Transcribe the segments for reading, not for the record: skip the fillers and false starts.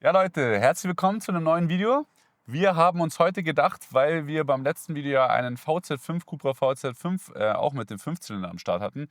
Ja Leute, herzlich willkommen zu einem neuen Video. Wir haben uns heute gedacht, weil wir beim letzten Video ja einen VZ5, Cupra VZ5 auch mit dem Fünfzylinder am Start hatten,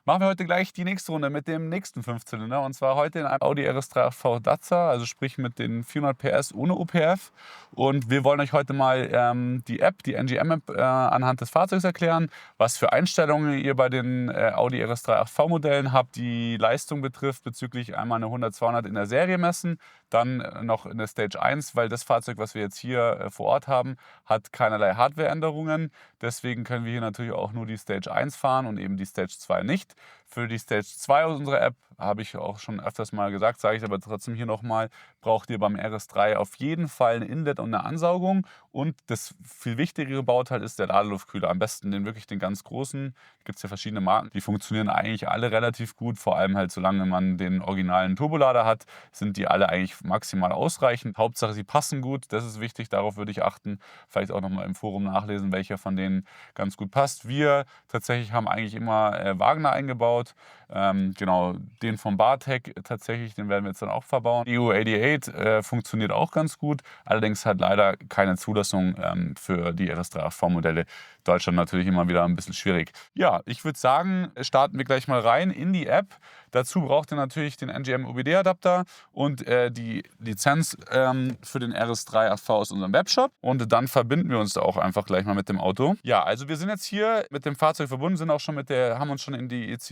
machen wir heute gleich die nächste Runde mit dem nächsten Fünfzylinder. Und zwar heute in einem Audi RS3 AV Dazza, also sprich mit den 400 PS ohne OPF. Und wir wollen euch heute mal die App, die NGM-App anhand des Fahrzeugs erklären, was für Einstellungen ihr bei den Audi RS3 AV-Modellen habt, die Leistung betrifft, bezüglich einmal eine 100-200 in der Serie messen, dann noch in der Stage 1, weil das Fahrzeug, was wir jetzt hier vor Ort haben, hat keinerlei Hardwareänderungen. Deswegen können wir hier natürlich auch nur die Stage 1 fahren und eben die Stage 2 nicht. Für die Stage 2 unserer App, habe ich auch schon öfters mal gesagt, sage ich aber trotzdem hier nochmal, braucht ihr beim RS3 auf jeden Fall ein Inlet und eine Ansaugung. Und das viel wichtigere Bauteil ist der Ladeluftkühler. Am besten den ganz großen. Da gibt es ja verschiedene Marken. Die funktionieren eigentlich alle relativ gut. Vor allem halt, solange man den originalen Turbolader hat, sind die alle eigentlich maximal ausreichend. Hauptsache, sie passen gut. Das ist wichtig. Darauf würde ich achten. Vielleicht auch nochmal im Forum nachlesen, welcher von denen ganz gut passt. Wir tatsächlich haben eigentlich immer Wagner eingebaut. Genau, den vom Bartec tatsächlich, den werden wir jetzt dann auch verbauen. EU88 funktioniert auch ganz gut, allerdings hat leider keine Zulassung für die RS3 AV-Modelle. Deutschland natürlich immer wieder ein bisschen schwierig. Ja, ich würde sagen, starten wir gleich mal rein in die App. Dazu braucht ihr natürlich den NGM OBD-Adapter und die Lizenz für den RS3 AV aus unserem Webshop. Und dann verbinden wir uns da auch einfach gleich mal mit dem Auto. Ja, also wir sind jetzt hier mit dem Fahrzeug verbunden, sind auch schon haben uns schon in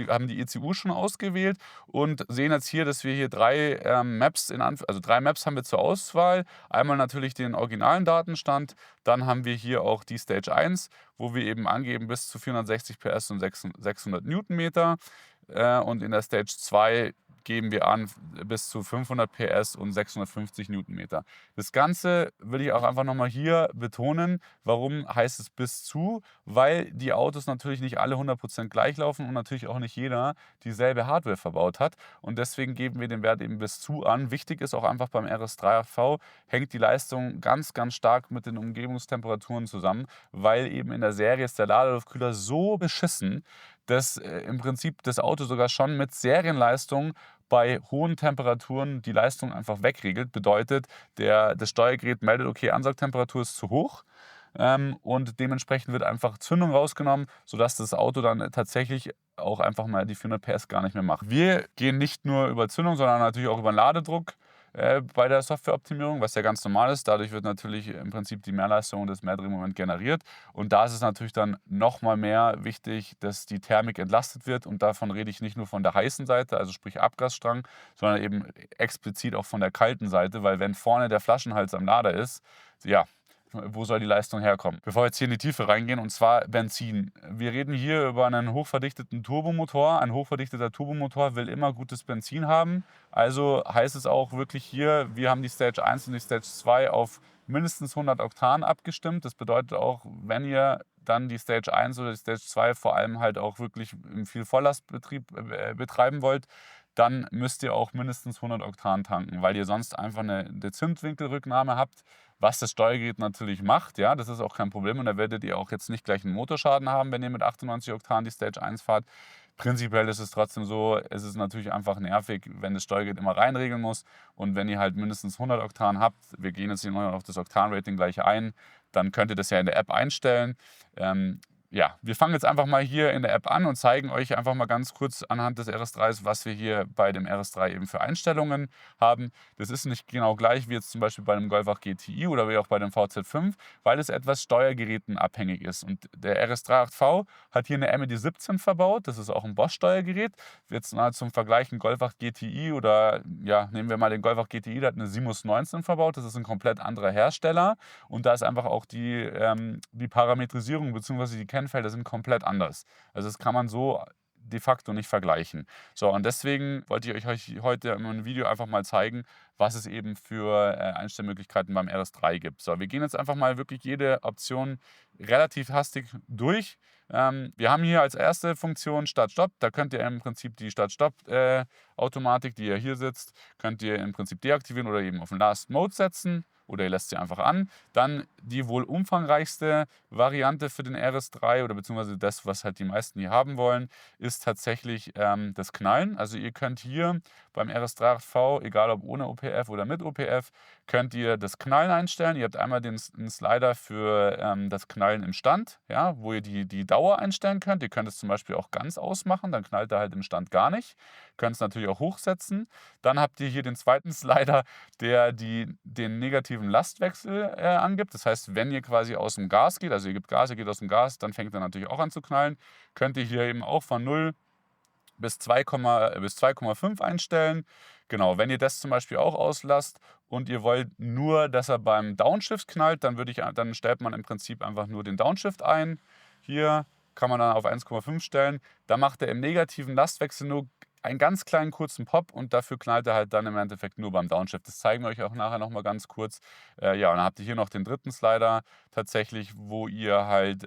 haben die ECU schon ausgewählt und sehen jetzt hier, dass wir hier drei Maps haben wir zur Auswahl. Einmal natürlich den originalen Datenstand, dann haben wir hier auch die Stage 1, wo wir eben angeben bis zu 460 PS und 600 Newtonmeter. Und in der Stage 2 geben wir an bis zu 500 PS und 650 Newtonmeter. Das Ganze will ich auch einfach nochmal hier betonen. Warum heißt es bis zu? Weil die Autos natürlich nicht alle 100% gleich laufen und natürlich auch nicht jeder dieselbe Hardware verbaut hat. Und deswegen geben wir den Wert eben bis zu an. Wichtig ist auch einfach beim RS3 AV, hängt die Leistung ganz, ganz stark mit den Umgebungstemperaturen zusammen, weil eben in der Serie ist der Ladeluftkühler so beschissen, dass im Prinzip das Auto sogar schon mit Serienleistung bei hohen Temperaturen die Leistung einfach wegregelt. Bedeutet, das Steuergerät meldet, okay, Ansaugtemperatur ist zu hoch. Und dementsprechend wird einfach Zündung rausgenommen, sodass das Auto dann tatsächlich auch einfach mal die 400 PS gar nicht mehr macht. Wir gehen nicht nur über Zündung, sondern natürlich auch über den Ladedruck bei der Softwareoptimierung, was ja ganz normal ist. Dadurch wird natürlich im Prinzip die Mehrleistung und das Mehrdrehmoment generiert. Und da ist es natürlich dann nochmal mehr wichtig, dass die Thermik entlastet wird. Und davon rede ich nicht nur von der heißen Seite, also sprich Abgasstrang, sondern eben explizit auch von der kalten Seite, weil wenn vorne der Flaschenhals am Lader ist, ja, wo soll die Leistung herkommen? Bevor wir jetzt hier in die Tiefe reingehen, und zwar Benzin. Wir reden hier über einen hochverdichteten Turbomotor. Ein hochverdichteter Turbomotor will immer gutes Benzin haben. Also heißt es auch wirklich hier, wir haben die Stage 1 und die Stage 2 auf mindestens 100 Oktan abgestimmt. Das bedeutet auch, wenn ihr dann die Stage 1 oder die Stage 2 vor allem halt auch wirklich im viel Volllastbetrieb betreiben wollt, dann müsst ihr auch mindestens 100 Oktan tanken, weil ihr sonst einfach eine Zündwinkelrücknahme habt, was das Steuergerät natürlich macht. Ja, das ist auch kein Problem und da werdet ihr auch jetzt nicht gleich einen Motorschaden haben, wenn ihr mit 98 Oktan die Stage 1 fahrt. Prinzipiell ist es trotzdem so, es ist natürlich einfach nervig, wenn das Steuergerät immer reinregeln muss und wenn ihr halt mindestens 100 Oktan habt, wir gehen jetzt hier noch auf das Oktan-Rating gleich ein, dann könnt ihr das ja in der App einstellen. Ja, wir fangen jetzt einfach mal hier in der App an und zeigen euch einfach mal ganz kurz anhand des RS3s, was wir hier bei dem RS3 eben für Einstellungen haben. Das ist nicht genau gleich wie jetzt zum Beispiel bei dem Golf 8 GTI oder wie auch bei dem VZ5, weil es etwas steuergerätenabhängig ist. Und der RS3 8V hat hier eine MED 17 verbaut, das ist auch ein Bosch-Steuergerät. Jetzt mal zum Vergleich ein Golf 8 GTI oder ja, nehmen wir mal den Golf 8 GTI, der hat eine Simus 19 verbaut, das ist ein komplett anderer Hersteller und da ist einfach auch die Parametrisierung bzw. die Kennfelder sind komplett anders. Also das kann man so de facto nicht vergleichen. So, und deswegen wollte ich euch heute in einem Video einfach mal zeigen, was es eben für Einstellmöglichkeiten beim RS3 gibt. So, wir gehen jetzt einfach mal wirklich jede Option relativ hastig durch. Wir haben hier als erste Funktion Start-Stopp. Da könnt ihr im Prinzip die Start-Stopp-Automatik, die ihr hier sitzt, könnt ihr im Prinzip deaktivieren oder eben auf den Last Mode setzen. Oder ihr lässt sie einfach an. Dann die wohl umfangreichste Variante für den RS3 oder beziehungsweise das, was halt die meisten hier haben wollen, ist tatsächlich das Knallen. Also ihr könnt hier beim RS3 egal ob ohne OPF oder mit OPF, könnt ihr das Knallen einstellen. Ihr habt einmal den Slider für das Knallen im Stand, ja, wo ihr die Dauer einstellen könnt. Ihr könnt es zum Beispiel auch ganz ausmachen, dann knallt er halt im Stand gar nicht. Könnt es natürlich auch hochsetzen. Dann habt ihr hier den zweiten Slider, der den negativen Lastwechsel angibt. Das heißt, wenn ihr quasi aus dem Gas geht, also ihr gebt Gas, ihr geht aus dem Gas, dann fängt er natürlich auch an zu knallen. Könnt ihr hier eben auch von 0 bis 2,5 einstellen. Genau, wenn ihr das zum Beispiel auch auslasst und ihr wollt nur, dass er beim Downshift knallt, dann stellt man im Prinzip einfach nur den Downshift ein. Hier kann man dann auf 1,5 stellen. Da macht er im negativen Lastwechsel nur einen ganz kleinen kurzen Pop und dafür knallt er halt dann im Endeffekt nur beim Downshift. Das zeigen wir euch auch nachher nochmal ganz kurz. Ja, und dann habt ihr hier noch den dritten Slider tatsächlich, wo ihr halt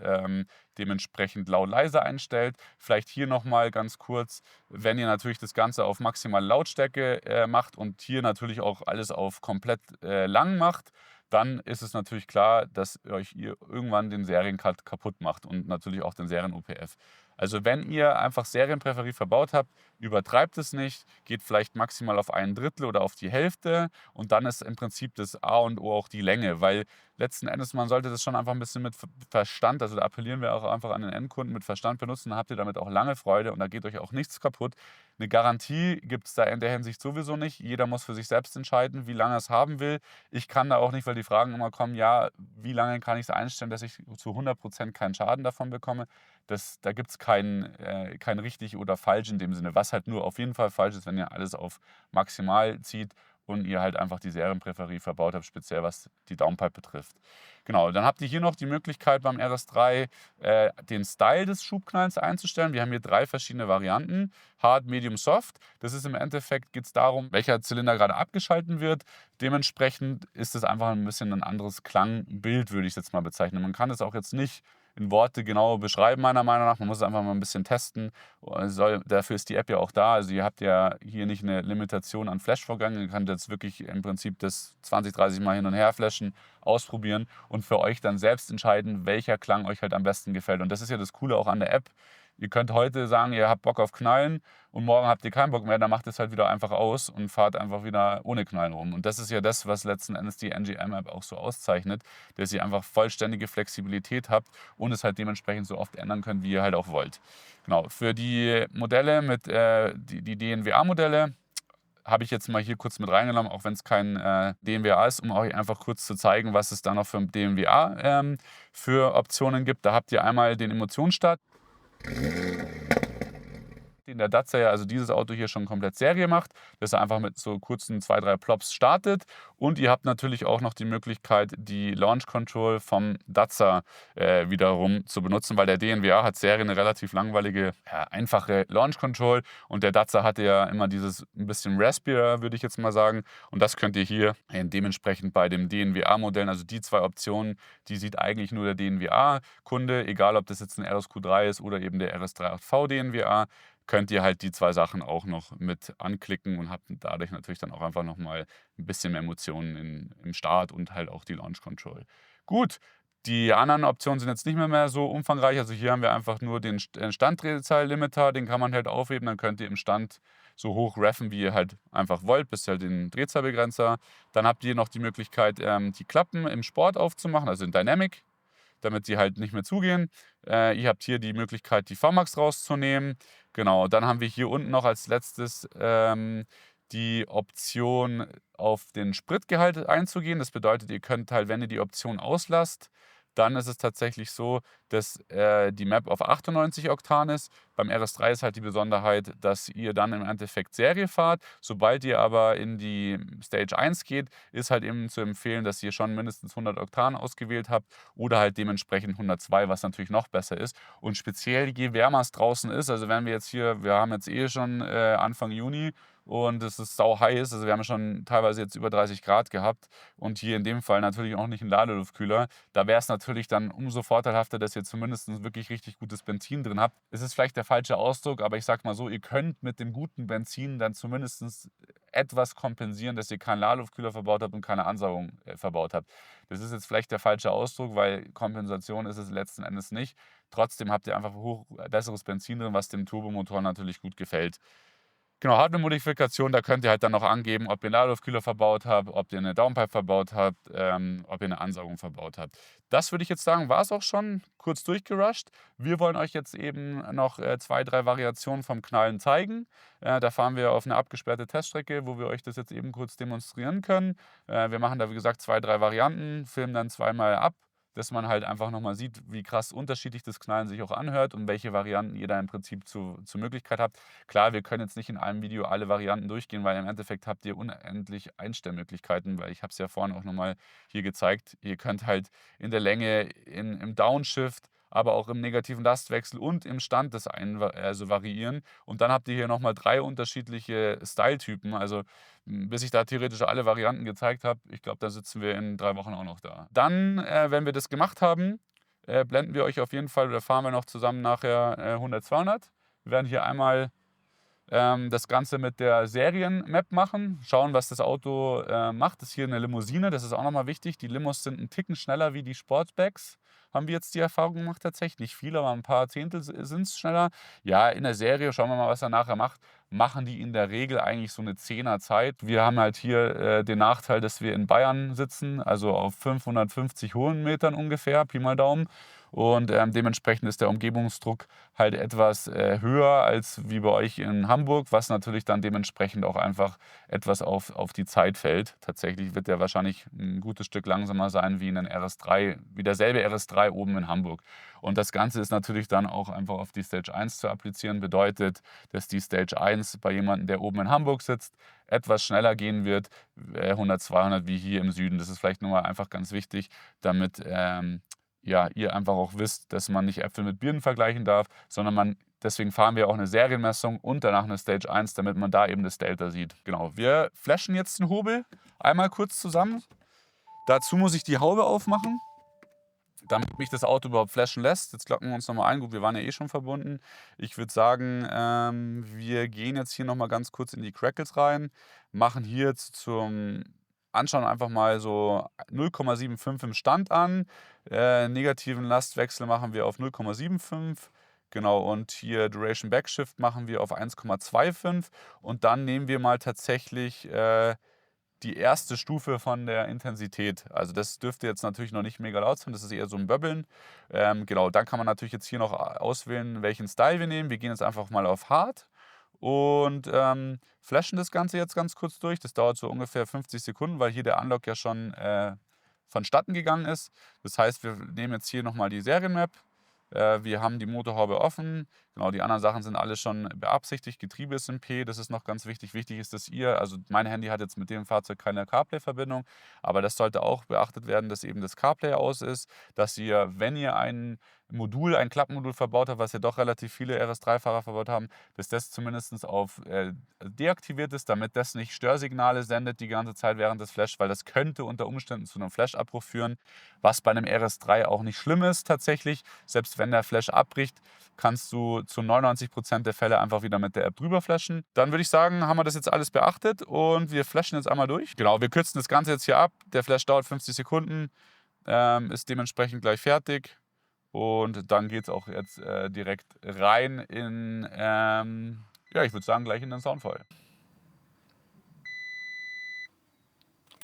dementsprechend laut-leise einstellt. Vielleicht hier nochmal ganz kurz, wenn ihr natürlich das Ganze auf maximale Lautstärke macht und hier natürlich auch alles auf komplett lang macht, dann ist es natürlich klar, dass euch ihr irgendwann den Seriencut kaputt macht und natürlich auch den Serien-OPF. Also wenn ihr einfach Serienpräferie verbaut habt, übertreibt es nicht, geht vielleicht maximal auf 1/3 oder auf die Hälfte und dann ist im Prinzip das A und O auch die Länge, weil letzten Endes, man sollte das schon einfach ein bisschen mit Verstand, also da appellieren wir auch einfach an den Endkunden, mit Verstand benutzen, dann habt ihr damit auch lange Freude und da geht euch auch nichts kaputt. Eine Garantie gibt es da in der Hinsicht sowieso nicht. Jeder muss für sich selbst entscheiden, wie lange er es haben will. Ich kann da auch nicht, weil die Fragen immer kommen, ja, wie lange kann ich es einstellen, dass ich zu 100% keinen Schaden davon bekomme. Da gibt es kein richtig oder falsch in dem Sinne. Was halt nur auf jeden Fall falsch ist, wenn ihr alles auf maximal zieht und ihr halt einfach die Serienpräferie verbaut habt, speziell was die Downpipe betrifft. Genau, dann habt ihr hier noch die Möglichkeit beim RS3 den Style des Schubknalls einzustellen. Wir haben hier 3 verschiedene Varianten, Hard, Medium, Soft. Das ist im Endeffekt, geht es darum, welcher Zylinder gerade abgeschalten wird. Dementsprechend ist es einfach ein bisschen ein anderes Klangbild, würde ich es jetzt mal bezeichnen. Man kann es auch jetzt nicht in Worte genau beschreiben, meiner Meinung nach. Man muss es einfach mal ein bisschen testen. Dafür ist die App ja auch da. Also ihr habt ja hier nicht eine Limitation an Flashvorgängen. Ihr könnt jetzt wirklich im Prinzip das 20, 30 Mal hin und her flashen, ausprobieren und für euch dann selbst entscheiden, welcher Klang euch halt am besten gefällt. Und das ist ja das Coole auch an der App. Ihr könnt heute sagen, ihr habt Bock auf Knallen und morgen habt ihr keinen Bock mehr, dann macht es halt wieder einfach aus und fahrt einfach wieder ohne Knallen rum. Und das ist ja das, was letzten Endes die NGM-App auch so auszeichnet, dass ihr einfach vollständige Flexibilität habt und es halt dementsprechend so oft ändern könnt, wie ihr halt auch wollt. Genau, für die Modelle die DNWA-Modelle, habe ich jetzt mal hier kurz mit reingenommen, auch wenn es kein DNWA ist, um euch einfach kurz zu zeigen, was es da noch für DNWA für Optionen gibt. Da habt ihr einmal den Emotionsstart, den der Dacia, also dieses Auto hier schon komplett Serie macht, dass er einfach mit so kurzen 2, 3 Plops startet. Und ihr habt natürlich auch noch die Möglichkeit, die Launch Control vom Dacia wiederum zu benutzen, weil der DNWA hat Serie eine relativ langweilige, ja, einfache Launch Control und der Dacia hatte ja immer dieses ein bisschen raspier, würde ich jetzt mal sagen. Und das könnt ihr hier dementsprechend bei dem DNWA-Modellen, also die 2 Optionen, die sieht eigentlich nur der DNWA-Kunde, egal ob das jetzt ein RSQ3 ist oder eben der RS38V DNWA, könnt ihr halt die 2 Sachen auch noch mit anklicken und habt dadurch natürlich dann auch einfach nochmal ein bisschen mehr Emotionen im Start und halt auch die Launch Control. Gut, die anderen Optionen sind jetzt nicht mehr so umfangreich. Also hier haben wir einfach nur den Standdrehzahl-Limiter, den kann man halt aufheben. Dann könnt ihr im Stand so hoch raffen, wie ihr halt einfach wollt, bis halt den Drehzahlbegrenzer. Dann habt ihr noch die Möglichkeit, die Klappen im Sport aufzumachen, also in Dynamic, damit sie halt nicht mehr zugehen. Ihr habt hier die Möglichkeit, die VMAX rauszunehmen. Genau, dann haben wir hier unten noch als letztes die Option, auf den Spritgehalt einzugehen. Das bedeutet, ihr könnt halt, wenn ihr die Option auslasst, dann ist es tatsächlich so, dass die Map auf 98 Oktan ist. Beim RS3 ist halt die Besonderheit, dass ihr dann im Endeffekt Serie fahrt. Sobald ihr aber in die Stage 1 geht, ist halt eben zu empfehlen, dass ihr schon mindestens 100 Oktan ausgewählt habt oder halt dementsprechend 102, was natürlich noch besser ist. Und speziell je wärmer es draußen ist, also wenn wir jetzt hier, wir haben jetzt schon Anfang Juni und es ist sau heiß, also wir haben schon teilweise jetzt über 30 Grad gehabt und hier in dem Fall natürlich auch nicht ein Ladeluftkühler. Da wäre es natürlich dann umso vorteilhafter, dass ihr zumindest wirklich richtig gutes Benzin drin habt. Es ist vielleicht der falsche Ausdruck, aber ich sag mal so, ihr könnt mit dem guten Benzin dann zumindest etwas kompensieren, dass ihr keinen Ladeluftkühler verbaut habt und keine Ansaugung verbaut habt. Das ist jetzt vielleicht der falsche Ausdruck, weil Kompensation ist es letzten Endes nicht. Trotzdem habt ihr einfach besseres Benzin drin, was dem Turbomotor natürlich gut gefällt. Genau, Hardware-Modifikation, da könnt ihr halt dann noch angeben, ob ihr einen Ladeluftkühler verbaut habt, ob ihr eine Downpipe verbaut habt, ob ihr eine Ansaugung verbaut habt. Das würde ich jetzt sagen, war es auch schon, kurz durchgerusht. Wir wollen euch jetzt eben noch 2, 3 Variationen vom Knallen zeigen. Da fahren wir auf eine abgesperrte Teststrecke, wo wir euch das jetzt eben kurz demonstrieren können. Wir machen da, wie gesagt, 2, 3 Varianten, filmen dann zweimal ab, dass man halt einfach nochmal sieht, wie krass unterschiedlich das Knallen sich auch anhört und welche Varianten ihr da im Prinzip zur Möglichkeit habt. Klar, wir können jetzt nicht in einem Video alle Varianten durchgehen, weil im Endeffekt habt ihr unendlich Einstellmöglichkeiten, weil ich habe es ja vorhin auch nochmal hier gezeigt. Ihr könnt halt in der Länge, im Downshift, aber auch im negativen Lastwechsel und im Stand das also variieren. Und dann habt ihr hier nochmal 3 unterschiedliche Style-Typen. Also bis ich da theoretisch alle Varianten gezeigt habe, ich glaube, da sitzen wir in 3 Wochen auch noch da. Dann, wenn wir das gemacht haben, blenden wir euch auf jeden Fall oder fahren wir noch zusammen nachher 100, 200. Wir werden hier einmal das Ganze mit der Serienmap machen, schauen, was das Auto macht. Das ist hier eine Limousine, das ist auch nochmal wichtig. Die Limos sind einen Ticken schneller wie die Sportbacks. Haben wir jetzt die Erfahrung gemacht tatsächlich. Nicht viel, aber ein paar Zehntel sind es schneller. Ja, in der Serie, schauen wir mal, was er nachher macht, machen die in der Regel eigentlich so eine 10er Zeit. Wir haben halt hier den Nachteil, dass wir in Bayern sitzen, also auf 550 Höhenmetern ungefähr, Pi mal Daumen. Und dementsprechend ist der Umgebungsdruck halt etwas höher als wie bei euch in Hamburg, was natürlich dann dementsprechend auch einfach etwas auf die Zeit fällt. Tatsächlich wird der wahrscheinlich ein gutes Stück langsamer sein wie in den RS3, wie derselbe RS3 oben in Hamburg. Und das Ganze ist natürlich dann auch einfach auf die Stage 1 zu applizieren. Bedeutet, dass die Stage 1 bei jemandem, der oben in Hamburg sitzt, etwas schneller gehen wird, 100, 200 wie hier im Süden. Das ist vielleicht nur mal einfach ganz wichtig, damit ja, ihr einfach auch wisst, dass man nicht Äpfel mit Birnen vergleichen darf, sondern deswegen fahren wir auch eine Serienmessung und danach eine Stage 1, damit man da eben das Delta sieht. Genau, wir flashen jetzt den Hobel einmal kurz zusammen. Dazu muss ich die Haube aufmachen, damit mich das Auto überhaupt flashen lässt. Jetzt locken wir uns nochmal ein. Gut, wir waren ja eh schon verbunden. Ich würde sagen, wir gehen jetzt hier nochmal ganz kurz in die Crackles rein, machen hier jetzt zum Anschauen einfach mal so 0,75 im Stand an. Negativen Lastwechsel machen wir auf 0,75. Genau, und hier Duration Backshift machen wir auf 1,25. Und dann nehmen wir mal tatsächlich die erste Stufe von der Intensität. Also das dürfte jetzt natürlich noch nicht mega laut sein, das ist eher so ein Böbbeln. Genau, dann kann man natürlich jetzt hier noch auswählen, welchen Style wir nehmen. Wir gehen jetzt einfach mal auf Hard und flashen das Ganze jetzt ganz kurz durch. Das dauert so ungefähr 50 Sekunden, weil hier der Unlock ja schon vonstatten gegangen ist. Das heißt, wir nehmen jetzt hier nochmal die Serienmap. Wir haben die Motorhaube offen. Genau, die anderen Sachen sind alle schon beabsichtigt. Getriebe ist im P, das ist noch ganz wichtig. Wichtig ist, dass also mein Handy hat jetzt mit dem Fahrzeug keine CarPlay-Verbindung, aber das sollte auch beachtet werden, dass eben das CarPlay aus ist, dass ihr, wenn ihr ein Klappmodul verbaut habt, was ja doch relativ viele RS3-Fahrer verbaut haben, dass das zumindest auf deaktiviert ist, damit das nicht Störsignale sendet die ganze Zeit während des Flash, weil das könnte unter Umständen zu einem Flash-Abbruch führen, was bei einem RS3 auch nicht schlimm ist tatsächlich. Selbst wenn der Flash abbricht, kannst du zu 99% der Fälle einfach wieder mit der App drüber flashen. Dann würde ich sagen, haben wir das jetzt alles beachtet und wir flashen jetzt einmal durch. Genau, wir kürzen das Ganze jetzt hier ab. Der Flash dauert 50 Sekunden, ist dementsprechend gleich fertig. Und dann geht es auch jetzt direkt rein in, ja, ich würde sagen, gleich in den Soundfall.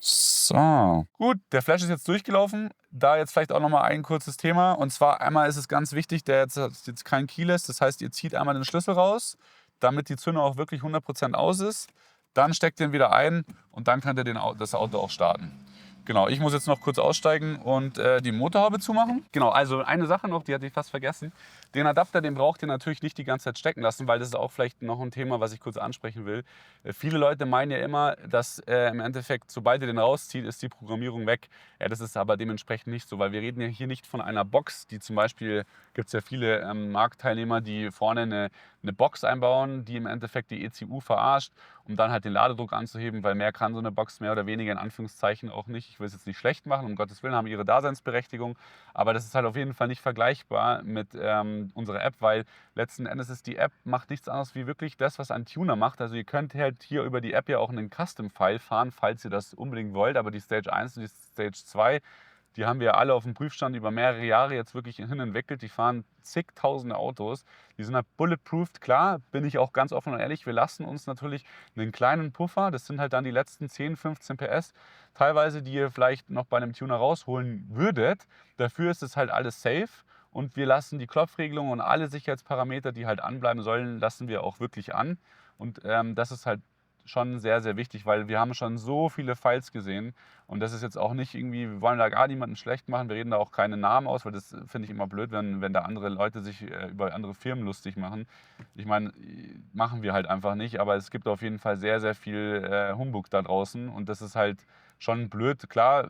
So, gut, der Flash ist jetzt durchgelaufen. Da jetzt vielleicht auch nochmal ein kurzes Thema. Und zwar einmal ist es ganz wichtig, der jetzt kein Keyless. Das heißt, ihr zieht einmal den Schlüssel raus, damit die Zündung auch wirklich 100% aus ist. Dann steckt den wieder ein und dann könnt ihr das Auto auch starten. Genau, ich muss jetzt noch kurz aussteigen und die Motorhaube zumachen. Genau, also eine Sache noch, die hatte ich fast vergessen. Den Adapter, den braucht ihr natürlich nicht die ganze Zeit stecken lassen, weil das ist auch vielleicht noch ein Thema, was ich kurz ansprechen will. Viele Leute meinen ja immer, dass im Endeffekt, sobald ihr den rauszieht, ist die Programmierung weg. Ja, das ist aber dementsprechend nicht so, weil wir reden ja hier nicht von einer Box, die zum Beispiel, gibt es ja viele Marktteilnehmer, die vorne eine Box einbauen, die im Endeffekt die ECU verarscht, um dann halt den Ladedruck anzuheben, weil mehr kann so eine Box mehr oder weniger in Anführungszeichen auch nicht. Ich will es jetzt nicht schlecht machen, um Gottes Willen, haben ihre Daseinsberechtigung, aber das ist halt auf jeden Fall nicht vergleichbar mit unserer App, weil letzten Endes ist die App, macht nichts anderes wie wirklich das, was ein Tuner macht. Also ihr könnt halt hier über die App ja auch einen Custom-File fahren, falls ihr das unbedingt wollt, aber die Stage 1 und die Stage 2, die haben wir alle auf dem Prüfstand über mehrere Jahre jetzt wirklich hin entwickelt. Die fahren zigtausende Autos. Die sind halt bulletproofed. Klar, bin ich auch ganz offen und ehrlich, wir lassen uns natürlich einen kleinen Puffer, das sind halt dann die letzten 10, 15 PS, teilweise, die ihr vielleicht noch bei einem Tuner rausholen würdet. Dafür ist es halt alles safe. Und wir lassen die Klopfregelung und alle Sicherheitsparameter, die halt anbleiben sollen, lassen wir auch wirklich an. Und das ist halt schon sehr, sehr wichtig, weil wir haben schon so viele Files gesehen und das ist jetzt auch nicht irgendwie, wir wollen da gar niemanden schlecht machen, wir reden da auch keine Namen aus, weil das finde ich immer blöd, wenn da andere Leute sich über andere Firmen lustig machen. Ich meine, machen wir halt einfach nicht, aber es gibt auf jeden Fall sehr, sehr viel Humbug da draußen und das ist halt schon blöd. Klar,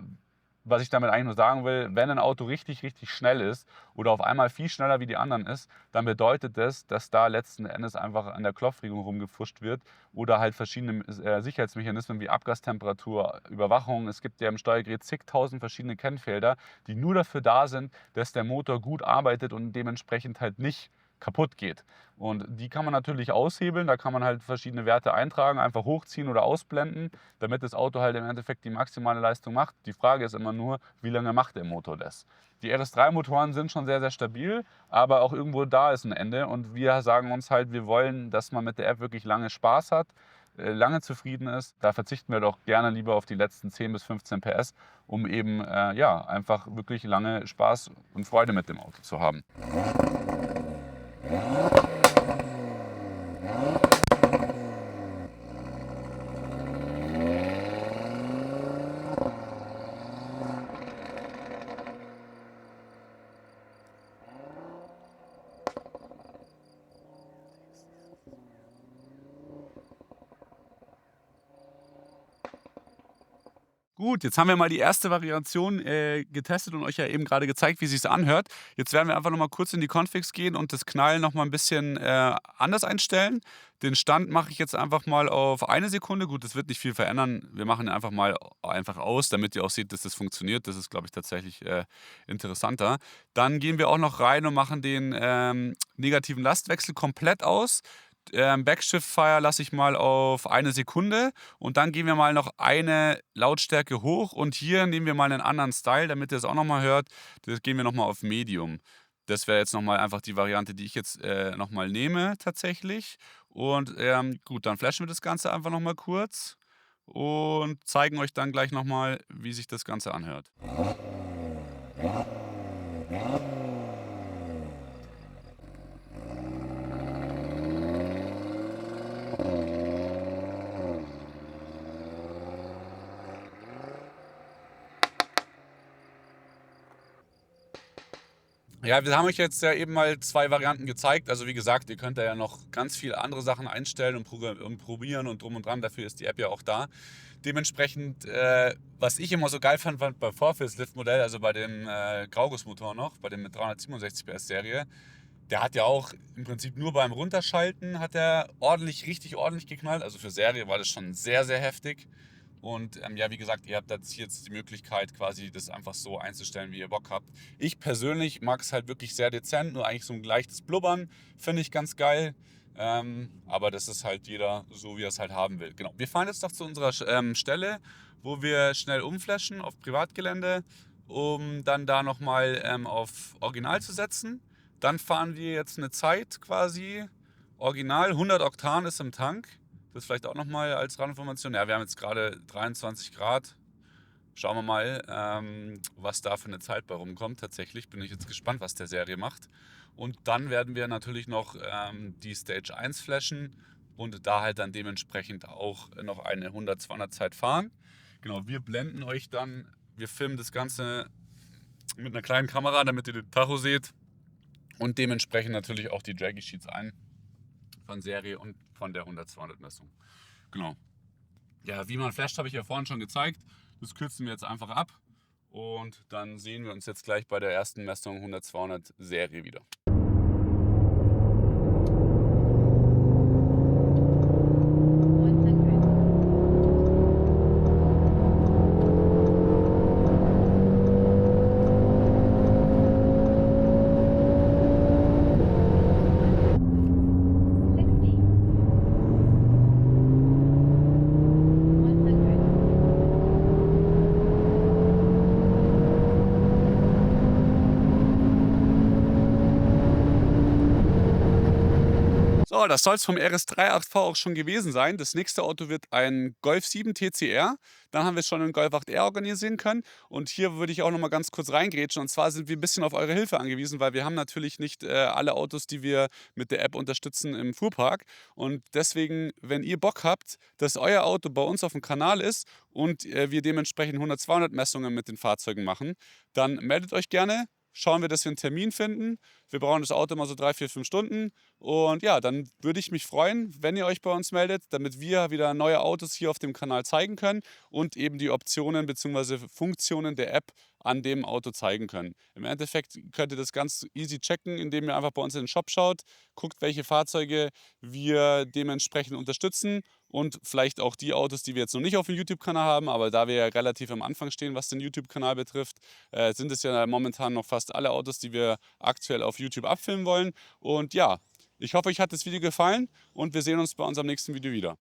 was ich damit eigentlich nur sagen will, wenn ein Auto richtig, richtig schnell ist oder auf einmal viel schneller wie die anderen ist, dann bedeutet das, dass da letzten Endes einfach an der Klopfregelung rumgepfuscht wird oder halt verschiedene Sicherheitsmechanismen wie Abgastemperatur, Überwachung. Es gibt ja im Steuergerät zigtausend verschiedene Kennfelder, die nur dafür da sind, dass der Motor gut arbeitet und dementsprechend halt nicht kaputt geht. Und die kann man natürlich aushebeln, da kann man halt verschiedene Werte eintragen, einfach hochziehen oder ausblenden, damit das Auto halt im Endeffekt die maximale Leistung macht. Die Frage ist immer nur, wie lange macht der Motor das? Die RS3-Motoren sind schon sehr, sehr stabil, aber auch irgendwo da ist ein Ende und wir sagen uns halt, wir wollen, dass man mit der App wirklich lange Spaß hat, lange zufrieden ist. Da verzichten wir doch gerne lieber auf die letzten 10 bis 15 PS, um eben ja, einfach wirklich lange Spaß und Freude mit dem Auto zu haben. Gut, jetzt haben wir mal die erste Variation getestet und euch ja eben gerade gezeigt, wie sich's anhört. Jetzt werden wir einfach noch mal kurz in die Configs gehen und das Knallen noch mal ein bisschen anders einstellen. Den Stand mache ich jetzt einfach mal auf 1 Sekunde. Gut, das wird nicht viel verändern. Wir machen ihn einfach mal einfach aus, damit ihr auch seht, dass das funktioniert. Das ist, glaube ich, tatsächlich interessanter. Dann gehen wir auch noch rein und machen den negativen Lastwechsel komplett aus. Backshift-Fire lasse ich mal auf 1 Sekunde und dann gehen wir mal noch eine Lautstärke hoch und hier nehmen wir mal einen anderen Style, damit ihr es auch nochmal hört. Das gehen wir nochmal auf Medium. Das wäre jetzt nochmal einfach die Variante, die ich jetzt nochmal nehme tatsächlich. Und gut, dann flashen wir das Ganze einfach nochmal kurz und zeigen euch dann gleich nochmal, wie sich das Ganze anhört. Ja, wir haben euch jetzt ja eben mal 2 Varianten gezeigt. Also wie gesagt, ihr könnt da ja noch ganz viele andere Sachen einstellen und probieren und drum und dran. Dafür ist die App ja auch da. Dementsprechend, was ich immer so geil fand bei Vorfilz Lift-Modell, also bei dem Graugussmotor noch, bei dem mit 367 PS Serie, der hat ja auch im Prinzip nur beim Runterschalten hat er richtig ordentlich geknallt. Also für Serie war das schon sehr, sehr heftig. Und ja, wie gesagt, ihr habt jetzt die Möglichkeit, quasi das einfach so einzustellen, wie ihr Bock habt. Ich persönlich mag es halt wirklich sehr dezent, nur eigentlich so ein leichtes Blubbern finde ich ganz geil. Aber das ist halt jeder so, wie er es halt haben will. Genau. Wir fahren jetzt noch zu unserer Stelle, wo wir schnell umflashen auf Privatgelände, um dann da nochmal auf Original zu setzen. Dann fahren wir jetzt eine Zeit quasi. Original 100 Oktan ist im Tank. Das vielleicht auch nochmal als Randinformation. Ja, wir haben jetzt gerade 23 Grad. Schauen wir mal, was da für eine Zeit bei rumkommt. Tatsächlich bin ich jetzt gespannt, was der Serie macht. Und dann werden wir natürlich noch die Stage 1 flashen und da halt dann dementsprechend auch noch eine 100-200 Zeit fahren. Genau, wir blenden euch dann, wir filmen das Ganze mit einer kleinen Kamera, damit ihr den Tacho seht. und dementsprechend natürlich auch die Draggy Sheets ein von Serie und von der 100-200 Messung. Genau. Ja, wie man flasht, habe ich ja vorhin schon gezeigt. Das kürzen wir jetzt einfach ab und dann sehen wir uns jetzt gleich bei der ersten Messung 100-200 Serie wieder. So, das soll es vom RS38V auch schon gewesen sein. Das nächste Auto wird ein Golf 7 TCR. Dann haben wir schon einen Golf 8R organisieren können. Und hier würde ich auch noch mal ganz kurz reingrätschen. Und zwar sind wir ein bisschen auf eure Hilfe angewiesen, weil wir haben natürlich nicht alle Autos, die wir mit der App unterstützen, im Fuhrpark. Und deswegen, wenn ihr Bock habt, dass euer Auto bei uns auf dem Kanal ist und wir dementsprechend 100-200 Messungen mit den Fahrzeugen machen, dann meldet euch gerne. Schauen wir, dass wir einen Termin finden. Wir brauchen das Auto mal so 3, 4, 5 Stunden. Und ja, dann würde ich mich freuen, wenn ihr euch bei uns meldet, damit wir wieder neue Autos hier auf dem Kanal zeigen können und eben die Optionen bzw. Funktionen der App an dem Auto zeigen können. Im Endeffekt könnt ihr das ganz easy checken, indem ihr einfach bei uns in den Shop schaut, guckt, welche Fahrzeuge wir dementsprechend unterstützen und vielleicht auch die Autos, die wir jetzt noch nicht auf dem YouTube-Kanal haben, aber da wir ja relativ am Anfang stehen, was den YouTube-Kanal betrifft, sind es ja momentan noch fast alle Autos, die wir aktuell auf YouTube abfilmen wollen. Und ja, ich hoffe, euch hat das Video gefallen und wir sehen uns bei unserem nächsten Video wieder.